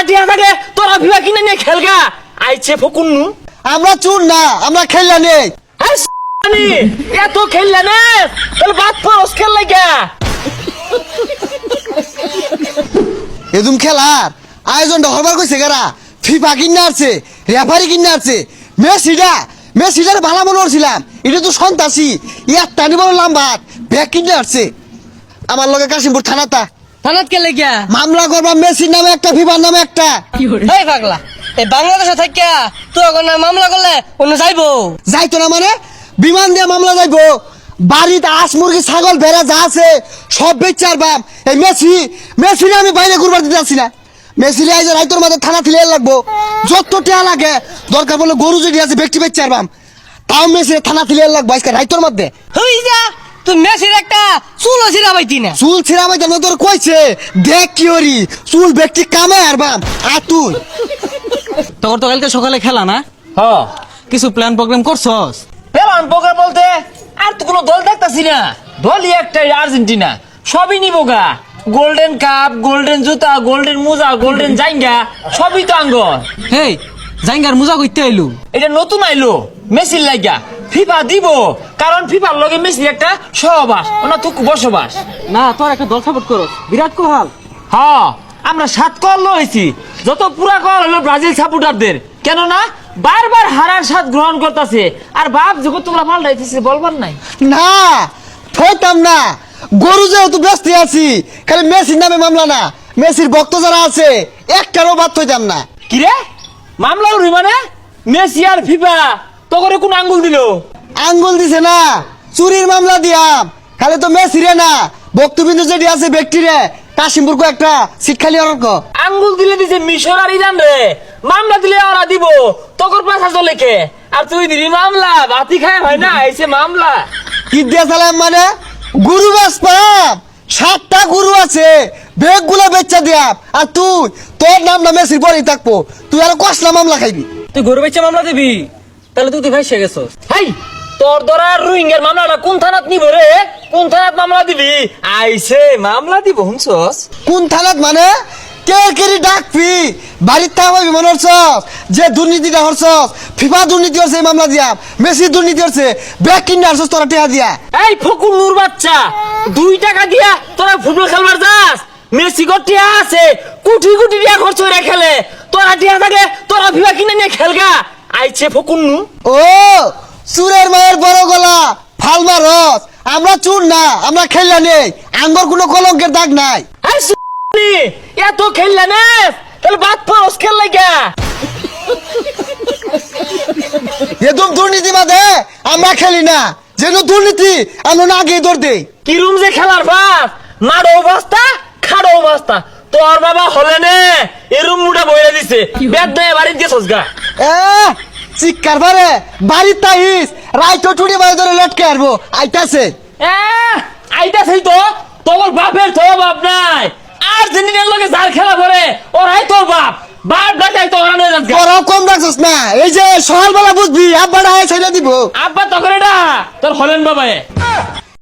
টিয়া থাকে তোরা ভিবা কিনে নিয়ে খেলগা আইছে ফকুন্নু। আমরা চুর না, আমরা খেললা নেই। এত খেললা না তাহলে বাদ পরস খেল লাগা এদম খেলার আয়োজনটা হবার কইছে গারা। ফিফা কিনে আসছে, রেফারি কিনে আসছে, মেসিটার ভালো মনে করছিলাম। এটা তো সন্ত্রাসী, ইয়ার টানি বড় লাম্বাত ব্যাগ কিনে আসছে। আমার লগে কাশিমপুর থানাতা থানাত কে লেগিয়া মামলা করবা, মেসির নামে একটা, ফিফার নামে একটা। এই পাগলা, এই বাংলাদেশে থাকিয়া তুই এখন মামলা করলে অন্য যাইবো? যাইতো না মানে বিমান দিয়ে মামলা যাইবো। বাড়িতে আস মুরগি ছাগল ভেড়া যা আছে সব বেচার বাপ। এই মেসি আমি বাইরে ঘুরবার দিতে আসছি না। মেসি আইজ রাইতর মাঝে থানা থেকে লাগবো, যত টেয়া লাগে দরকার বলে গরু যদি আছে ব্যক্তি বেচার বাম, তাও মেসি থানা থেকে লাগবো আজকে রাইতর মধ্যে। হই যা, তুই মেসির একটা চুলও ছিড়া পাইতি না। চুল ছিড়া ভাই জানো তোর কইছে দেখ কি ওরি চুল ব্যক্তি কামে আর বাম। আর তুই তোর তো কালকে সকালে খেলা না, হ কিছু প্ল্যান প্রোগ্রাম করছস? পেলাম পোকা বলতে আর তো কোনো দল দেখতাছি না। দলই একটাই, আর্জেন্টিনা। সবই নিবোগা, গোল্ডেন কাপ, গোল্ডেন জুতা, গোল্ডেন মোজা, গোল্ডেন জাইঙ্গা, সবই তো আঙ্গন। হেই, জাইঙ্গার মুজা কইতে আইলু? এটা নতুন আইলো মেসির লাগা। ফিফা দিব কারণ ফিফার লগে মেসির একটা সহবাস, ওনা তো বসবাস। না, তোর একটা দল সাপোর্ট করস, বিরাট কোহলি। হ্যাঁ, আমরা 7 কল হয়েছি, যত পুরা কল হলো ব্রাজিল সাপোর্টারদের। কেননা বারবার হারার স্বাদ গ্রহণ করতেছে। আর বাপ যখন তোমরা পাল্টাইতেছে বলবার নাই। না থইতাম না, গরু যেহেতু ব্যস্ত আছি, খালি মেসির নামে মামলা না, মেসির ভক্ত যারা আছে একটারও বাদ থইতাম না। কিরে মামলা উড়ি মানে মেসি আর ফিফা তো করে কোন আঙ্গুল দিল? আঙ্গুল দিছে না, চুরির মামলা দিয়াম। খালি তো মেসিরে না, ভক্তবিন্দু যেটি আছে ব্যক্তিরে কাশিমপুর কো একটা সিট খালি অর্ক। আঙ্গুল দিলে দিছে মিশর আর ইরান রে, মামলা দিলে ওরা দিব তকর পাশা চলেকে। আর তুই দিলি মামলা, বাতি খায় হয় না, এসে মামলা। কি দিয়ে চালাম মানে গরু বেচ পাম, 7টা গরু আছে, বেগ গুলা বেচা দিয়াম। আর তুই তোর নাম না মেসির পরেই থাকবো, তুই আর কষলা মামলা খাইবি। তুই গরু বেচে মামলা দিবি? তাহলে তুই ভাইসে গেছস। হাই, তোর ধরার রোহিঙ্গার মামলাটা কোন থানাত নিব রে? কোন থানাত মামলা দিবি? আইছে মামলা দিব হুনছস? কোন থানাত মানে কে কেরি ডাকবি? বাড়ির থাকবি মনে হচ্ছস যে দুর্নীতিটা হচ্ছস, ফিফা দুর্নীতি হচ্ছে এই মামলা দিয়া, মেসি দুর্নীতি হচ্ছে, ব্যাগ কিনে আসছস তোরা টেহা দিয়া। এই ফকুর নূর বাচ্চা, 2 টাকা দিয়া তোরা ফুটবল খেলবার যাস? মেসি গো টিয়া আছে, কোটি কোটি টাকা খরচ করে খেলে। তোরা টিয়া থাকে তোরা ভিবা কিনে নিয়ে খেলগা আইছে ফকুর নু। ও চুরের মায়ের বড় গলা ফালমা রস। আমরা চুর না, আমরা খেললা নেই, আঙ্গর কোনো কলঙ্কের দাগ নাই। আই সুনি এত খেললা না তাহলে বাদ পরস খেল লাগা। এদম দুর্নীতি বাদে আমরা খেলি না, যেন দুর্নীতি আমরা না আগে দৌড় দেই। কি রুম যে খেলার বাস, মারো অবস্থা খাড়ো অবস্থা। তোর বাবা হলে নে এরুম মুটা বইরা দিছে, বেদ দেয় বাড়িতে গেছস গা। চিৎকার পারে বাড়ির তাইস রাইতো টুড়ি বাড়ি ধরে লটকে আসবো আইতাছে। আইতাছেই তো, তোর বাপের তো বাপ নাই। আর্জেন্টিনার লগে যার খেলা পড়ে ওরাই তোর বাপ। বাপ ডাকাই তো ওরা নিয়ে যাচ্ছে। তোরাও কম রাখছিস না, এই যে সকালবেলা বুঝবি আব্বাটা ছেড়ে দিব। আব্বা তখন এটা তোর হলেন বাবা।